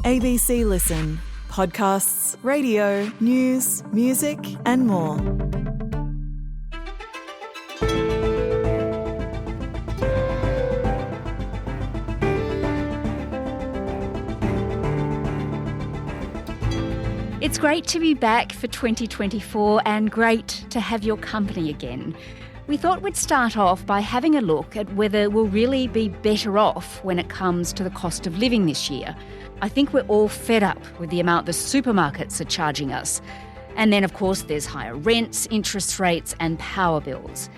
ABC Listen. Podcasts, radio, news, music and more. It's great to be back for 2024 and great to have your company again. We thought we'd start off by having a look at whether we'll really be better off when it comes to the cost of living this year. I think we're all fed up with the amount the supermarkets are charging us. And then, of course, there's higher rents, interest rates and power bills.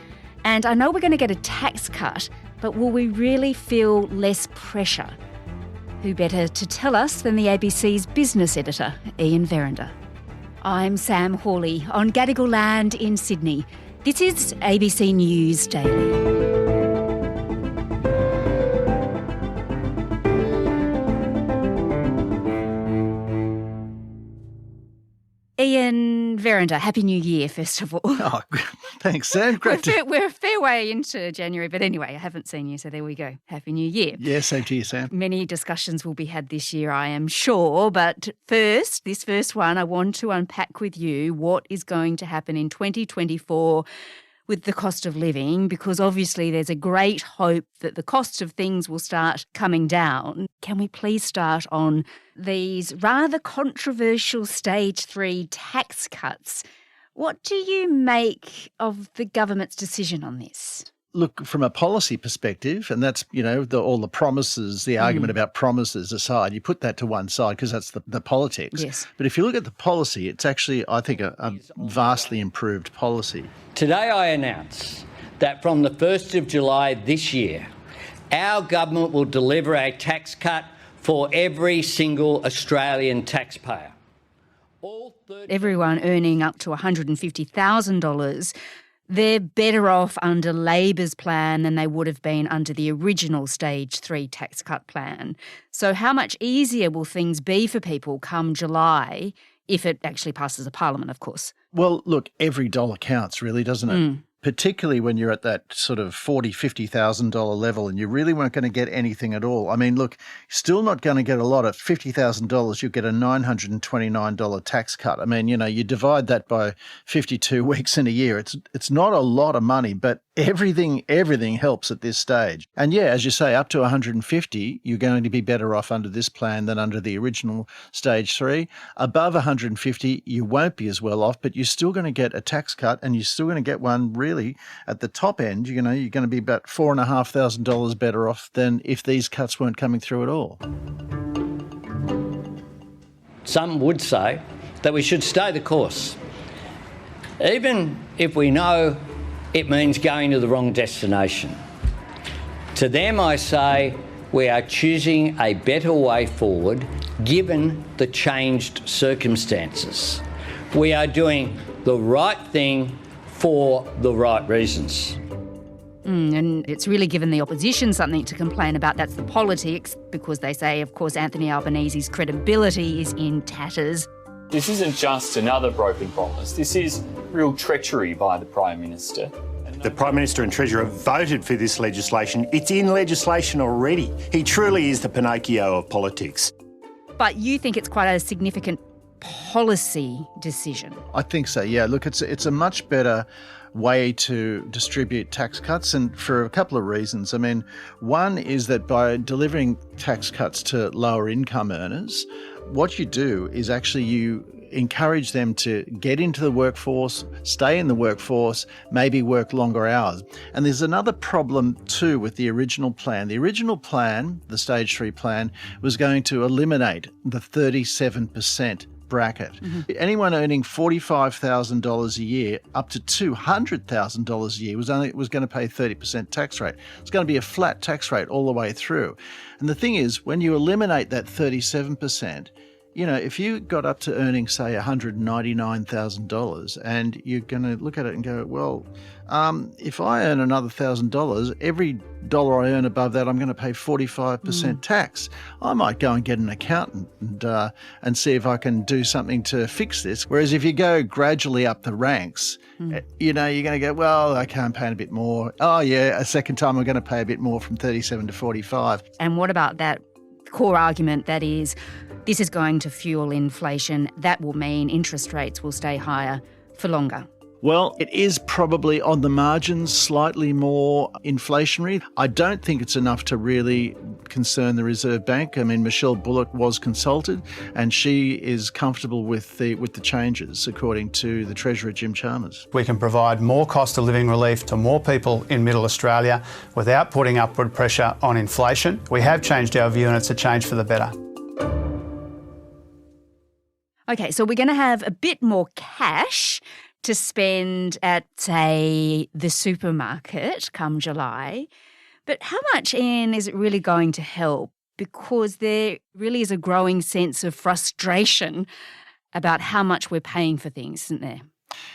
And I know we're going to get a tax cut, but will we really feel less pressure? Who better to tell us than the ABC's business editor, Ian Verrender? I'm Sam Hawley on Gadigal land in Sydney. This is ABC News Daily. Ian Verrender, Happy New Year, first of all. Oh, thanks, Sam. Great. We're a fair way into January, but anyway, I haven't seen you, so there we go. Happy New Year. Yeah, same to you, Sam. Many discussions will be had this year, I am sure, but this first one, I want to unpack with you what is going to happen in 2024 with the cost of living, because obviously there's a great hope that the cost of things will start coming down. Can we please start on these rather controversial stage 3 tax cuts? What do you make of the government's decision on this? Look, from a policy perspective, and that's, all the promises, the argument about promises aside, you put that to one side because that's the politics. Yes. But if you look at the policy, it's actually, I think, a vastly improved policy. Today I announce that from the 1st of July this year, our government will deliver a tax cut for every single Australian taxpayer. Everyone earning up to $150,000, they're better off under Labor's plan than they would have been under the original Stage 3 tax cut plan. So how much easier will things be for people come July if it actually passes a parliament, of course? Well, look, every dollar counts, really, doesn't it? Particularly when you're at that sort of $40,000, $50,000 level and you really weren't going to get anything at all. I mean, look, still not going to get a lot of $50,000. You'll get a $929 tax cut. I mean, you divide that by 52 weeks in a year. It's not a lot of money, but everything helps at this stage. And yeah, as you say, up to 150, you're going to be better off under this plan than under the original Stage 3. Above 150, you won't be as well off, but you're still going to get a tax cut and you're still going to get one really at the top end. You're going to be about $4,500 better off than if these cuts weren't coming through at all. Some would say that we should stay the course, even if we know it means going to the wrong destination. To them I say we are choosing a better way forward given the changed circumstances. We are doing the right thing for the right reasons. And it's really given the opposition something to complain about. That's the politics, because they say, of course, Anthony Albanese's credibility is in tatters. This isn't just another broken promise. This is real treachery by the Prime Minister. The Prime Minister and Treasurer voted for this legislation. It's in legislation already. He truly is the Pinocchio of politics. But you think it's quite a significant policy decision? I think so, yeah. Look, it's a much better way to distribute tax cuts, and for a couple of reasons. I mean, one is that by delivering tax cuts to lower income earners, what you do is actually you encourage them to get into the workforce, stay in the workforce, maybe work longer hours. And there's another problem too with the original plan. The original plan, the Stage 3 plan, was going to eliminate the 37% bracket. Anyone earning $45,000 a year up to $200,000 a year was going to pay 30% tax rate. It's going to be a flat tax rate all the way through. And the thing is, when you eliminate that 37%, if you got up to earning, say, $199,000 and you're going to look at it and go, well, if I earn another $1,000, every dollar I earn above that, I'm going to pay 45% tax. I might go and get an accountant and see if I can do something to fix this. Whereas if you go gradually up the ranks, you're going to go, well, I can't pay a bit more. Oh, yeah, a second time I'm going to pay a bit more from 37 to 45. And what about that core argument that is, this is going to fuel inflation. That will mean interest rates will stay higher for longer. Well, it is probably on the margins slightly more inflationary. I don't think it's enough to really concern the Reserve Bank. I mean, Michelle Bullock was consulted and she is comfortable with the changes, according to the Treasurer, Jim Chalmers. We can provide more cost of living relief to more people in Middle Australia without putting upward pressure on inflation. We have changed our view and it's a change for the better. Okay, so we're going to have a bit more cash to spend at, say, the supermarket come July. But how much, Ian, is it really going to help? Because there really is a growing sense of frustration about how much we're paying for things, isn't there?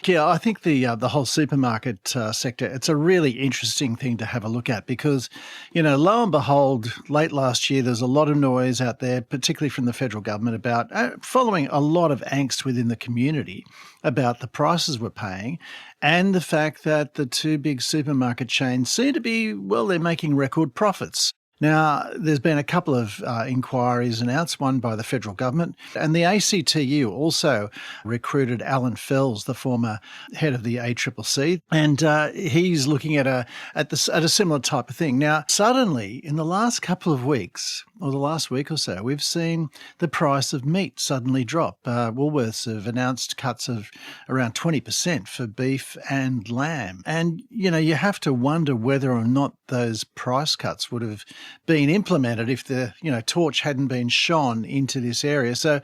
Yeah, I think the whole supermarket sector, it's a really interesting thing to have a look at because, lo and behold, late last year, there's a lot of noise out there, particularly from the federal government, about following a lot of angst within the community about the prices we're paying and the fact that the two big supermarket chains seem to be, they're making record profits. Now, there's been a couple of inquiries announced, one by the federal government, and the ACTU also recruited Alan Fells, the former head of the ACCC, and he's looking at a similar type of thing. Now, suddenly, in the last couple of weeks, or the last week or so, we've seen the price of meat suddenly drop. Woolworths have announced cuts of around 20% for beef and lamb. And, you have to wonder whether or not those price cuts would have been implemented if the, torch hadn't been shone into this area. So,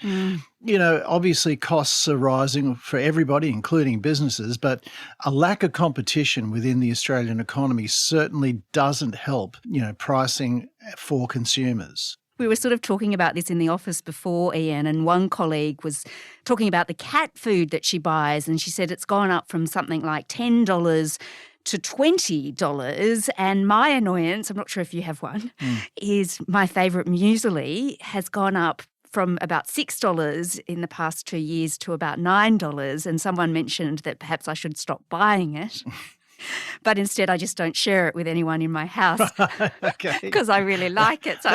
obviously costs are rising for everybody, including businesses, but a lack of competition within the Australian economy certainly doesn't help, pricing for consumers. We were sort of talking about this in the office before, Ian, and one colleague was talking about the cat food that she buys, and she said it's gone up from something like $10 to $20. And my annoyance, I'm not sure if you have one, is my favourite muesli has gone up from about $6 in the past 2 years to about $9. And someone mentioned that perhaps I should stop buying it. But instead, I just don't share it with anyone in my house because I really like it. So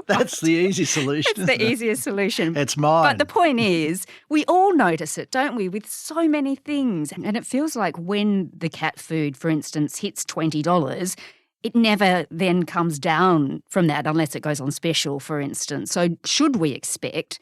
that's the easy solution. It's the easiest solution. It's mine. But the point is, we all notice it, don't we, with so many things. And it feels like when the cat food, for instance, hits $20, it never then comes down from that unless it goes on special, for instance. So should we expect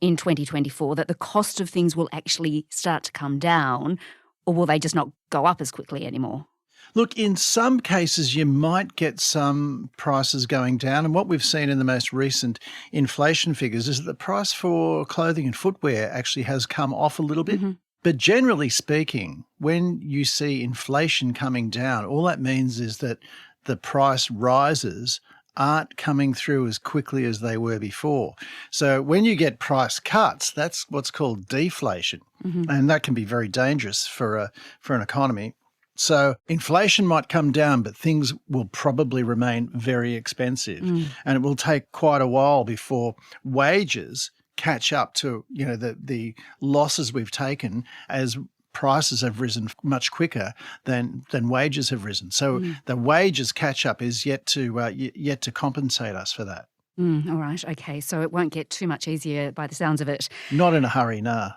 in 2024 that the cost of things will actually start to come down, or will they just not go up as quickly anymore? Look, in some cases, you might get some prices going down. And what we've seen in the most recent inflation figures is that the price for clothing and footwear actually has come off a little bit. Mm-hmm. But generally speaking, when you see inflation coming down, all that means is that the price rises aren't coming through as quickly as they were before. So when you get price cuts, that's what's called deflation. Mm-hmm. And that can be very dangerous for an economy. So inflation might come down, but things will probably remain very expensive. And it will take quite a while before wages catch up to, the losses we've taken as prices have risen much quicker than wages have risen. So the wages catch up is yet to compensate us for that. All right. Okay. So it won't get too much easier by the sounds of it. Not in a hurry, nah.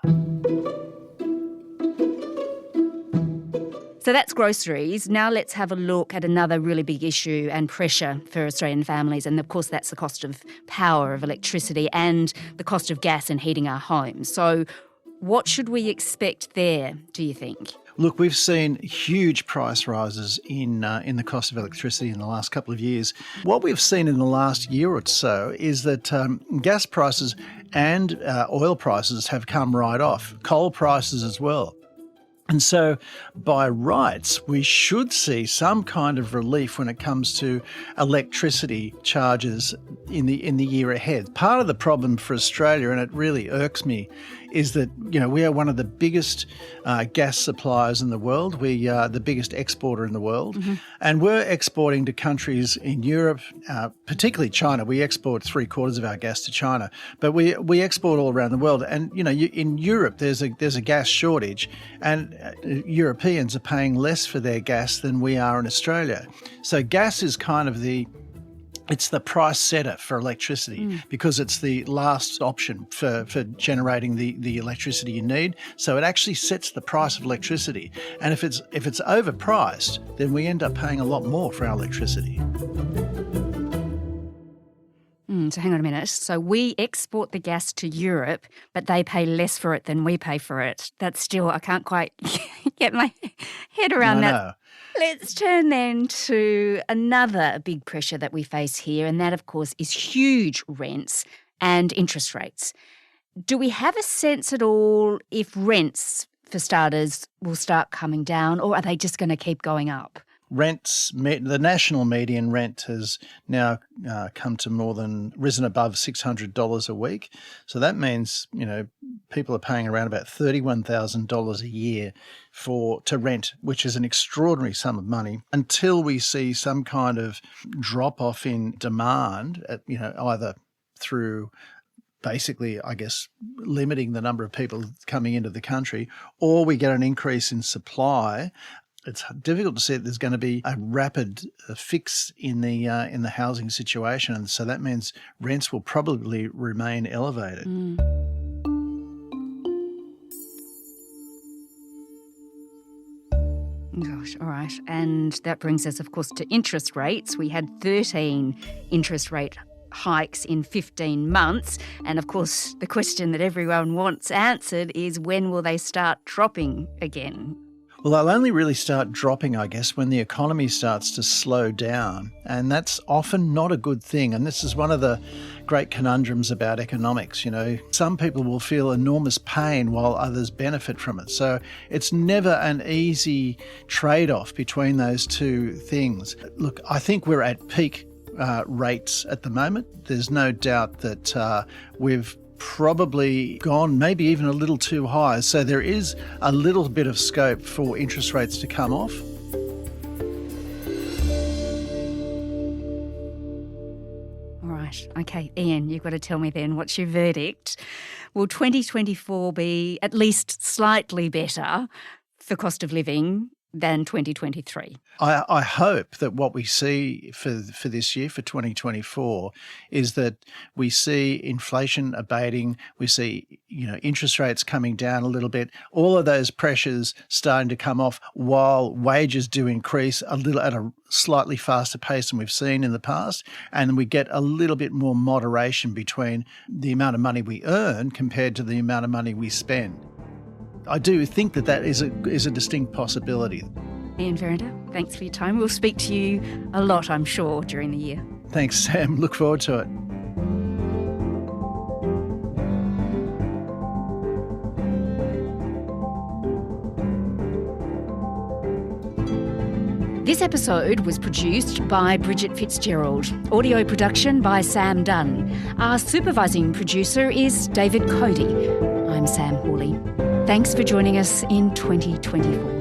So that's groceries. Now let's have a look at another really big issue and pressure for Australian families. And of course, that's the cost of power, of electricity, and the cost of gas and heating our homes. So what should we expect there, do you think? Look, we've seen huge price rises in the cost of electricity in the last couple of years. What we've seen in the last year or so is that gas prices and oil prices have come right off, coal prices as well. And so, by rights, we should see some kind of relief when it comes to electricity charges in the year ahead. Part of the problem for Australia, and it really irks me, is that we are one of the biggest gas suppliers in the world. We are the biggest exporter in the world, and we're exporting to countries in Europe, particularly China. We export 3/4 of our gas to China, but we export all around the world. And in Europe, there's a gas shortage, and Europeans are paying less for their gas than we are in Australia. So gas is kind of the It's the price setter for electricity because it's the last option for generating the electricity you need. So it actually sets the price of electricity. And if it's overpriced, then we end up paying a lot more for our electricity. So hang on a minute. So we export the gas to Europe, but they pay less for it than we pay for it. That's still, I can't quite get my head around that. No. Let's turn then to another big pressure that we face here, and that, of course, is huge rents and interest rates. Do we have a sense at all if rents, for starters, will start coming down, or are they just going to keep going up? The national median rent has now come to risen above $600 a week. So that means, people are paying around about $31,000 a year to rent, which is an extraordinary sum of money, until we see some kind of drop off in demand, either through basically, I guess, limiting the number of people coming into the country, or we get an increase in supply. It's difficult to see that there's going to be a rapid fix in the housing situation, and so that means rents will probably remain elevated. Gosh, all right. And that brings us, of course, to interest rates. We had 13 interest rate hikes in 15 months. And, of course, the question that everyone wants answered is, when will they start dropping again? Well, they'll only really start dropping, I guess, when the economy starts to slow down. And that's often not a good thing. And this is one of the great conundrums about economics. Some people will feel enormous pain while others benefit from it. So it's never an easy trade-off between those two things. Look, I think we're at peak rates at the moment. There's no doubt that we've probably gone maybe even a little too high. So there is a little bit of scope for interest rates to come off. All right. Okay, Ian, you've got to tell me then, what's your verdict? Will 2024 be at least slightly better for cost of living than 2023? I hope that what we see for this year, for 2024, is that we see inflation abating, we see interest rates coming down a little bit, all of those pressures starting to come off while wages do increase a little at a slightly faster pace than we've seen in the past, and we get a little bit more moderation between the amount of money we earn compared to the amount of money we spend. I do think that is a distinct possibility. Ian Verrender, thanks for your time. We'll speak to you a lot, I'm sure, during the year. Thanks, Sam. Look forward to it. This episode was produced by Bridget Fitzgerald. Audio production by Sam Dunn. Our supervising producer is David Cody. I'm Sam Hawley. Thanks for joining us in 2024.